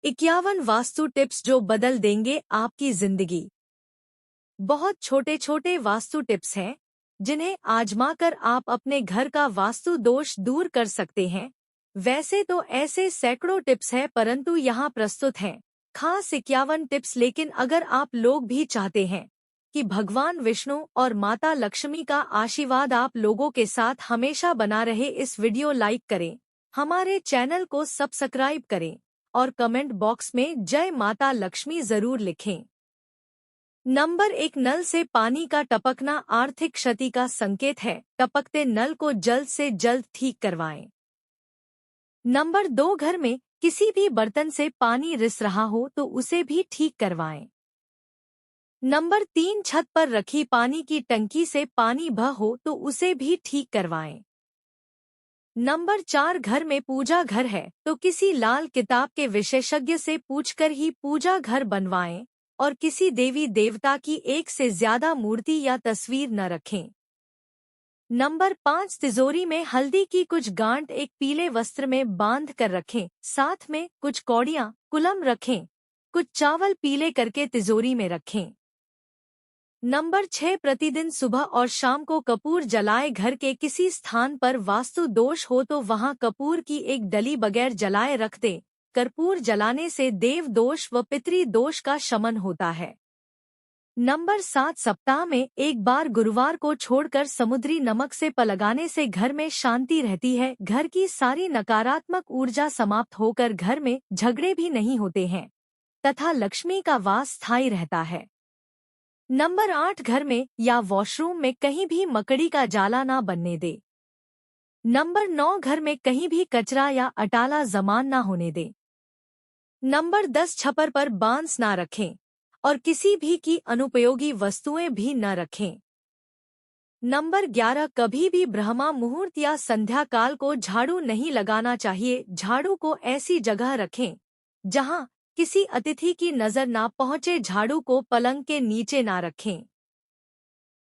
51 vastu tips जो बदल देंगे आपकी जिंदगी। बहुत छोटे छोटे वास्तु टिप्स हैं जिन्हें आजमाकर आप अपने घर का वास्तु दोष दूर कर सकते हैं। वैसे तो ऐसे सैकड़ों टिप्स हैं, परंतु यहाँ प्रस्तुत हैं खास 51 टिप्स। लेकिन अगर आप लोग भी चाहते हैं कि भगवान विष्णु और माता लक्ष्मी का आशीर्वाद आप लोगों के साथ हमेशा बना रहे, इस वीडियो लाइक करें, हमारे चैनल को सब्सक्राइब करें और कमेंट बॉक्स में जय माता लक्ष्मी जरूर लिखें। नंबर 1, नल से पानी का टपकना आर्थिक क्षति का संकेत है। टपकते नल को जल्द से जल्द ठीक करवाएं। नंबर 2, घर में किसी भी बर्तन से पानी रिस रहा हो तो उसे भी ठीक करवाएं। नंबर 3, छत पर रखी पानी की टंकी से पानी बह हो तो उसे भी ठीक करवाएं। नंबर 4, घर में पूजा घर है तो किसी लाल किताब के विशेषज्ञ से पूछकर ही पूजा घर बनवाएं और किसी देवी देवता की एक से ज्यादा मूर्ति या तस्वीर न रखें। नंबर 5, तिजोरी में हल्दी की कुछ गांठ एक पीले वस्त्र में बांध कर रखें, साथ में कुछ कौड़ियां कुलम रखें। कुछ चावल पीले करके तिजोरी में रखें। नंबर 6, प्रतिदिन सुबह और शाम को कपूर जलाए। घर के किसी स्थान पर वास्तु दोष हो तो वहां कपूर की एक डली बगैर जलाए रख दें। कर्पूर जलाने से देव दोष व पितृ दोष का शमन होता है। नंबर 7, सप्ताह में एक बार गुरुवार को छोड़कर समुद्री नमक से पलगाने से घर में शांति रहती है। घर की सारी नकारात्मक ऊर्जा समाप्त होकर घर में झगड़े भी नहीं होते हैं तथा लक्ष्मी का वास स्थायी रहता है। नंबर 8, घर में या वॉशरूम में कहीं भी मकड़ी का जाला ना बनने दे। नंबर 9, घर में कहीं भी कचरा या अटाला जमान ना होने दे। नंबर 10, छप्पर पर बांस ना रखें और किसी भी की अनुपयोगी वस्तुएं भी न रखें। नंबर 11, कभी भी ब्रह्मा मुहूर्त या संध्या काल को झाड़ू नहीं लगाना चाहिए। झाड़ू को ऐसी जगह रखें जहां किसी अतिथि की नजर ना पहुंचे। झाड़ू को पलंग के नीचे ना रखें।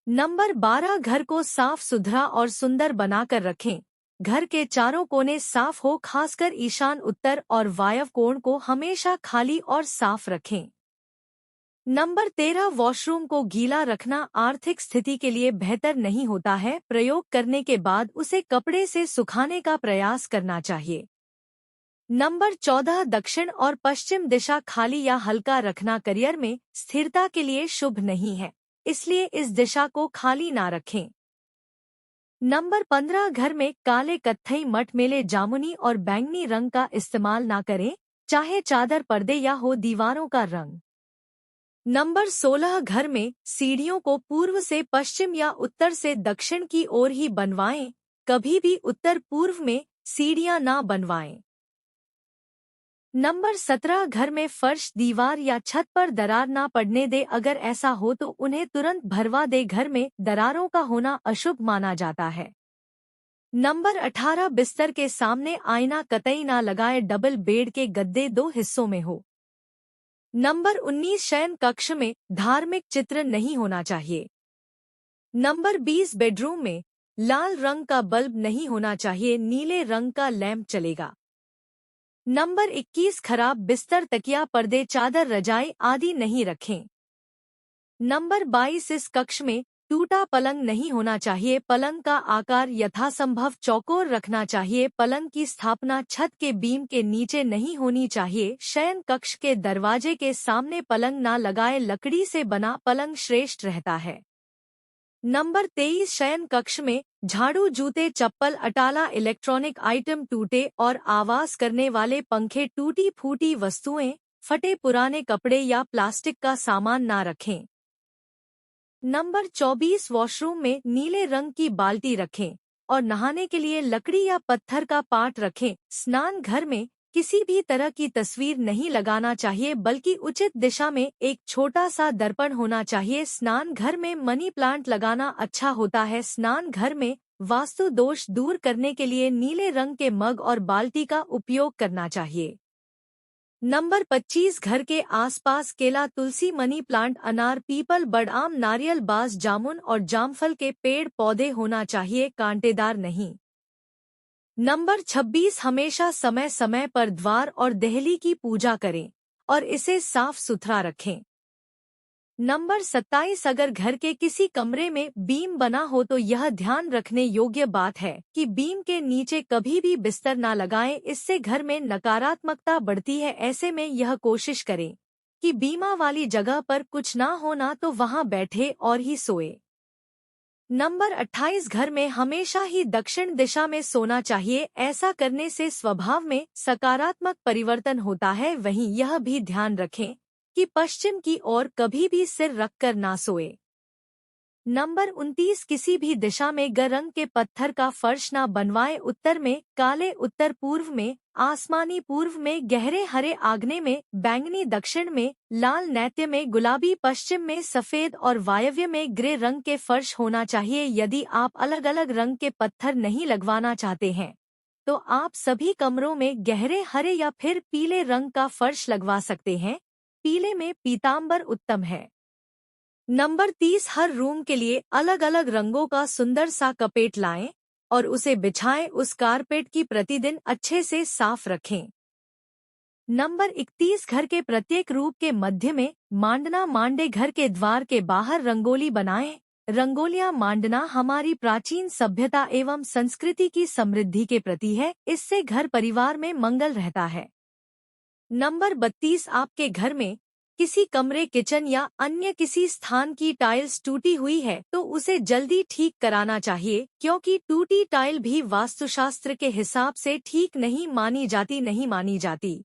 नंबर 12, घर को साफ सुथरा और सुंदर बनाकर रखें। घर के चारों कोने साफ हो, खासकर ईशान, उत्तर और वायव्य कोण को हमेशा खाली और साफ रखें। नंबर 13, वॉशरूम को गीला रखना आर्थिक स्थिति के लिए बेहतर नहीं होता है। प्रयोग करने के बाद उसे कपड़े से सुखाने का प्रयास करना चाहिए। नंबर 14, दक्षिण और पश्चिम दिशा खाली या हल्का रखना करियर में स्थिरता के लिए शुभ नहीं है, इसलिए इस दिशा को खाली ना रखें। नंबर 15, घर में काले, कत्थई, मटमेले, जामुनी और बैंगनी रंग का इस्तेमाल ना करें, चाहे चादर, पर्दे या हो दीवारों का रंग। नंबर 16, घर में सीढ़ियों को पूर्व से पश्चिम या उत्तर से दक्षिण की ओर ही बनवाएं, कभी भी उत्तर पूर्व में सीढ़ियां ना बनवाएं। नंबर 17, घर में फर्श, दीवार या छत पर दरार ना पड़ने दे। अगर ऐसा हो तो उन्हें तुरंत भरवा दे। घर में दरारों का होना अशुभ माना जाता है। नंबर 18, बिस्तर के सामने आईना कतई ना लगाए। डबल बेड के गद्दे 2 हिस्सों में हो। नंबर 19, शयन कक्ष में धार्मिक चित्र नहीं होना चाहिए। नंबर 20, बेडरूम में लाल रंग का बल्ब नहीं होना चाहिए, नीले रंग का लैंप चलेगा। नंबर 21, खराब बिस्तर, तकिया, पर्दे, चादर, रजाई आदि नहीं रखें। नंबर 22, इस कक्ष में टूटा पलंग नहीं होना चाहिए। पलंग का आकार यथासंभव चौकोर रखना चाहिए। पलंग की स्थापना छत के बीम के नीचे नहीं होनी चाहिए। शयन कक्ष के दरवाजे के सामने पलंग ना लगाए। लकड़ी से बना पलंग श्रेष्ठ रहता है। नंबर 23, शयन कक्ष में झाड़ू, जूते, चप्पल, अटाला, इलेक्ट्रॉनिक आइटम, टूटे और आवाज करने वाले पंखे, टूटी फूटी वस्तुएं, फटे पुराने कपड़े या प्लास्टिक का सामान ना रखें। नंबर 24, वॉशरूम में नीले रंग की बाल्टी रखें और नहाने के लिए लकड़ी या पत्थर का पाट रखें। स्नान घर में किसी भी तरह की तस्वीर नहीं लगाना चाहिए, बल्कि उचित दिशा में एक छोटा सा दर्पण होना चाहिए। स्नान घर में मनी प्लांट लगाना अच्छा होता है। स्नान घर में वास्तु दोष दूर करने के लिए नीले रंग के मग और बाल्टी का उपयोग करना चाहिए। नंबर 25, घर के आसपास केला, तुलसी, मनी प्लांट, अनार, पीपल, बड़आम, नारियल, बांस, जामुन और जामफल के पेड़ पौधे होना चाहिए, कांटेदार नहीं। नंबर 26, हमेशा समय समय पर द्वार और देहली की पूजा करें और इसे साफ सुथरा रखें। नंबर 27, अगर घर के किसी कमरे में बीम बना हो तो यह ध्यान रखने योग्य बात है कि बीम के नीचे कभी भी बिस्तर ना लगाएं, इससे घर में नकारात्मकता बढ़ती है। ऐसे में यह कोशिश करें कि बीमा वाली जगह पर कुछ ना हो ना तो वहां बैठे और ही सोए। नंबर 28, घर में हमेशा ही दक्षिण दिशा में सोना चाहिए, ऐसा करने से स्वभाव में सकारात्मक परिवर्तन होता है। वहीं यह भी ध्यान रखें कि पश्चिम की ओर कभी भी सिर रखकर ना सोए। नंबर 29, किसी भी दिशा में रंग के पत्थर का फर्श ना बनवाएं। उत्तर में काले, उत्तर पूर्व में आसमानी, पूर्व में गहरे हरे, आग्नेय में बैंगनी, दक्षिण में लाल, नैऋत्य में गुलाबी, पश्चिम में सफेद और वायव्य में ग्रे रंग के फर्श होना चाहिए। यदि आप अलग अलग रंग के पत्थर नहीं लगवाना चाहते हैं तो आप सभी कमरों में गहरे हरे या फिर पीले रंग का फर्श लगवा सकते हैं। पीले में पीतांबर उत्तम है। नंबर 30, हर रूम के लिए अलग अलग रंगों का सुंदर सा कपेट लाएं और उसे बिछाएं। उस कारपेट की प्रतिदिन अच्छे से साफ रखें। नंबर 31, घर के प्रत्येक रूम के मध्य में मांडना मांडे, घर के द्वार के बाहर रंगोली बनाएं। रंगोलियां मांडना हमारी प्राचीन सभ्यता एवं संस्कृति की समृद्धि के प्रति है। इससे घर परिवार में मंगल रहता है। नंबर 32, आपके घर में किसी कमरे, किचन या अन्य किसी स्थान की टाइल्स टूटी हुई है तो उसे जल्दी ठीक कराना चाहिए, क्योंकि टूटी टाइल भी वास्तुशास्त्र के हिसाब से ठीक नहीं मानी जाती।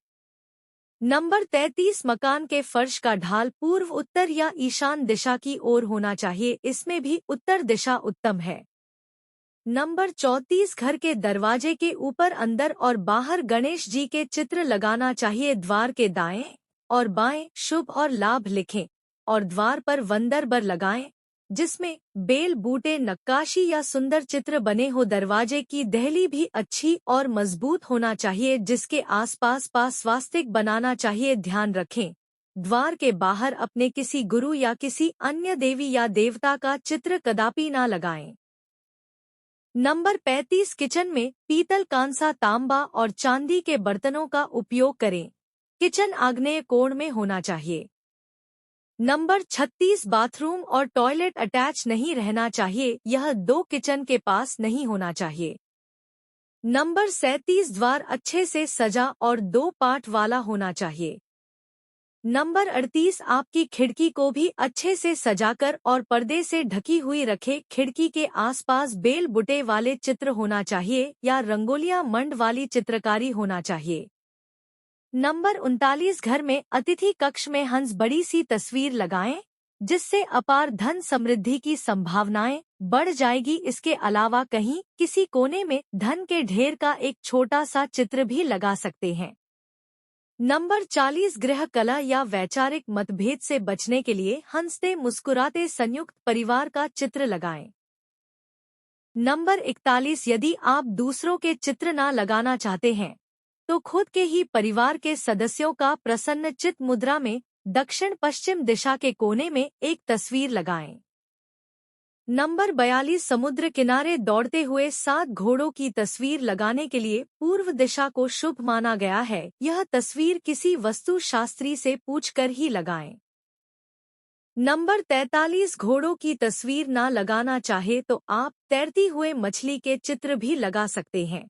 नंबर 33, मकान के फर्श का ढाल पूर्व, उत्तर या ईशान दिशा की ओर होना चाहिए। इसमें भी उत्तर दिशा उत्तम है। नंबर 34, घर के दरवाजे के ऊपर, अंदर और बाहर गणेश जी के चित्र लगाना चाहिए। द्वार के दाएं और बाएं शुभ और लाभ लिखें और द्वार पर वंदर लगाएं जिसमें बेल बूटे, नक्काशी या सुंदर चित्र बने हो। दरवाजे की देहली भी अच्छी और मजबूत होना चाहिए, जिसके आसपास स्वास्तिक बनाना चाहिए। ध्यान रखें, द्वार के बाहर अपने किसी गुरु या किसी अन्य देवी या देवता का चित्र कदापि ना लगाएं। नंबर 35, किचन में पीतल, कांसा, तांबा और चांदी के बर्तनों का उपयोग करें। किचन आग्नेय कोण में होना चाहिए। नंबर 36, बाथरूम और टॉयलेट अटैच नहीं रहना चाहिए, यह दो किचन के पास नहीं होना चाहिए। नंबर 37, द्वार अच्छे से सजा और दो पाट वाला होना चाहिए। नंबर 38, आपकी खिड़की को भी अच्छे से सजाकर और पर्दे से ढकी हुई रखें। खिड़की के आसपास बेल बुटे वाले चित्र होना चाहिए या रंगोलियां मंड वाली चित्रकारी होना चाहिए। नंबर 39, घर में अतिथि कक्ष में हंस बड़ी सी तस्वीर लगाएं, जिससे अपार धन समृद्धि की संभावनाएं बढ़ जाएगी। इसके अलावा कहीं किसी कोने में धन के ढेर का एक छोटा सा चित्र भी लगा सकते हैं। नंबर 40, गृह कलह या वैचारिक मतभेद से बचने के लिए हंसते मुस्कुराते संयुक्त परिवार का चित्र लगाएं। नंबर 41, यदि आप दूसरों के चित्र ना लगाना चाहते हैं तो खुद के ही परिवार के सदस्यों का प्रसन्नचित्त मुद्रा में दक्षिण पश्चिम दिशा के कोने में एक तस्वीर लगाएं। नंबर 42, समुद्र किनारे दौड़ते हुए 7 घोड़ों की तस्वीर लगाने के लिए पूर्व दिशा को शुभ माना गया है। यह तस्वीर किसी वस्तु शास्त्री से पूछकर ही लगाएं। नंबर 43, घोड़ों की तस्वीर ना लगाना चाहे तो आप तैरती हुए मछली के चित्र भी लगा सकते हैं।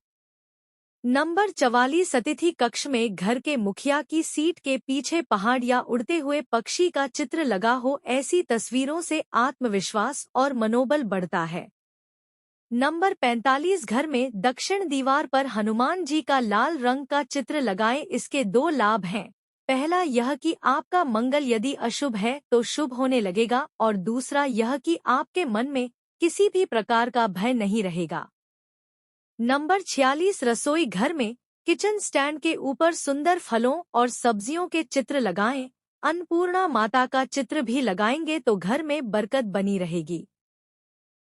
नंबर 44, अतिथि कक्ष में घर के मुखिया की सीट के पीछे पहाड़ या उड़ते हुए पक्षी का चित्र लगा हो। ऐसी तस्वीरों से आत्मविश्वास और मनोबल बढ़ता है। नंबर 45, घर में दक्षिण दीवार पर हनुमान जी का लाल रंग का चित्र लगाएं। इसके 2 लाभ हैं। पहला यह कि आपका मंगल यदि अशुभ है तो शुभ होने लगेगा और दूसरा यह कि आपके मन में किसी भी प्रकार का भय नहीं रहेगा। नंबर 46, रसोई घर में किचन स्टैंड के ऊपर सुंदर फलों और सब्जियों के चित्र लगाएं। अन्नपूर्णा माता का चित्र भी लगाएंगे तो घर में बरकत बनी रहेगी।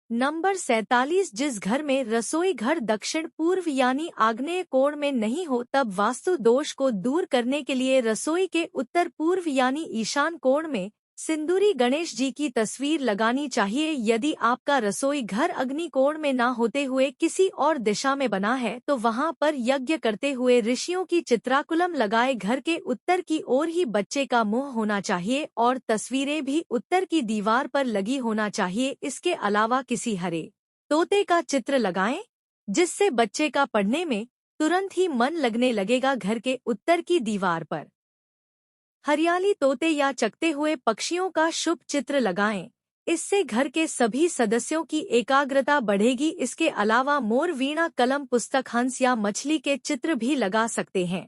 नंबर 47, जिस घर में रसोई घर दक्षिण पूर्व यानी आग्नेय कोण में नहीं हो तब वास्तु दोष को दूर करने के लिए रसोई के उत्तर पूर्व यानी ईशान कोण में सिंदूरी गणेश जी की तस्वीर लगानी चाहिए। यदि आपका रसोई घर अग्निकोण में ना होते हुए किसी और दिशा में बना है तो वहां पर यज्ञ करते हुए ऋषियों की चित्राकुलम लगाए घर के उत्तर की ओर ही बच्चे का मुंह होना चाहिए और तस्वीरें भी उत्तर की दीवार पर लगी होना चाहिए। इसके अलावा किसी हरे तोते का चित्र लगाएं, जिससे बच्चे का पढ़ने में तुरंत ही मन लगने लगेगा। घर के उत्तर की दीवार पर हरियाली तोते या चकते हुए पक्षियों का शुभ चित्र लगाएं। इससे घर के सभी सदस्यों की एकाग्रता बढ़ेगी। इसके अलावा मोर, वीणा, कलम, पुस्तक, हंस या मछली के चित्र भी लगा सकते हैं।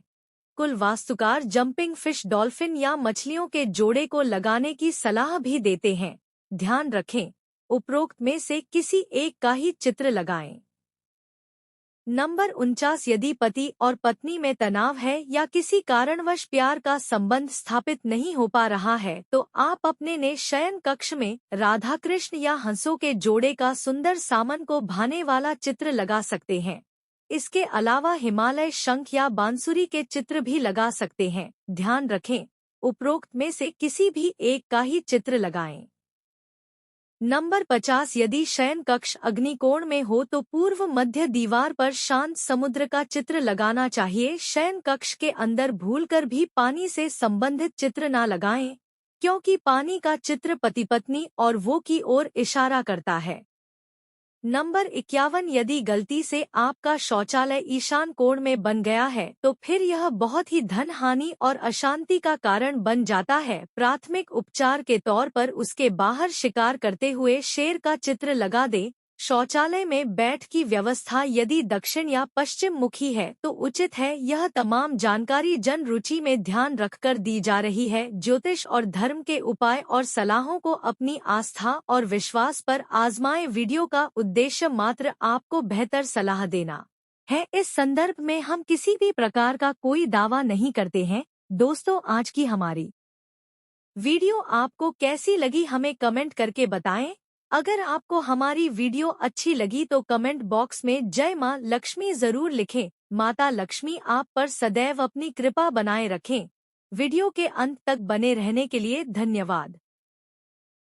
कुल वास्तुकार जंपिंग फिश, डॉल्फिन या मछलियों के जोड़े को लगाने की सलाह भी देते हैं। ध्यान रखें, उपरोक्त में से किसी एक का ही चित्र लगाएं। नंबर 49, यदि पति और पत्नी में तनाव है या किसी कारणवश प्यार का संबंध स्थापित नहीं हो पा रहा है तो आप अपने ने शयन कक्ष में राधा कृष्ण या हंसों के जोड़े का सुंदर सामन को भाने वाला चित्र लगा सकते हैं। इसके अलावा हिमालय शंख या बांसुरी के चित्र भी लगा सकते हैं। ध्यान रखें, उपरोक्त में से किसी भी एक का ही चित्र लगाएं। नंबर 50, यदि शयन कक्ष अग्निकोण में हो तो पूर्व मध्य दीवार पर शांत समुद्र का चित्र लगाना चाहिए। शयन कक्ष के अंदर भूलकर भी पानी से संबंधित चित्र न लगाएं, क्योंकि पानी का चित्र पति पत्नी और वो की ओर इशारा करता है। नंबर 51, यदि गलती से आपका शौचालय ईशान कोण में बन गया है तो फिर यह बहुत ही धन हानि और अशांति का कारण बन जाता है। प्राथमिक उपचार के तौर पर उसके बाहर शिकार करते हुए शेर का चित्र लगा दें। शौचालय में बैठ की व्यवस्था यदि दक्षिण या पश्चिम मुखी है तो उचित है। यह तमाम जानकारी जन रुचि में ध्यान रखकर दी जा रही है। ज्योतिष और धर्म के उपाय और सलाहों को अपनी आस्था और विश्वास पर आजमाएं। वीडियो का उद्देश्य मात्र आपको बेहतर सलाह देना है। इस संदर्भ में हम किसी भी प्रकार का कोई दावा नहीं करते हैं। दोस्तों, आज की हमारी वीडियो आपको कैसी लगी हमें कमेंट करके बताएं। अगर आपको हमारी वीडियो अच्छी लगी तो कमेंट बॉक्स में जय मां लक्ष्मी जरूर लिखें। माता लक्ष्मी आप पर सदैव अपनी कृपा बनाए रखें। वीडियो के अंत तक बने रहने के लिए धन्यवाद।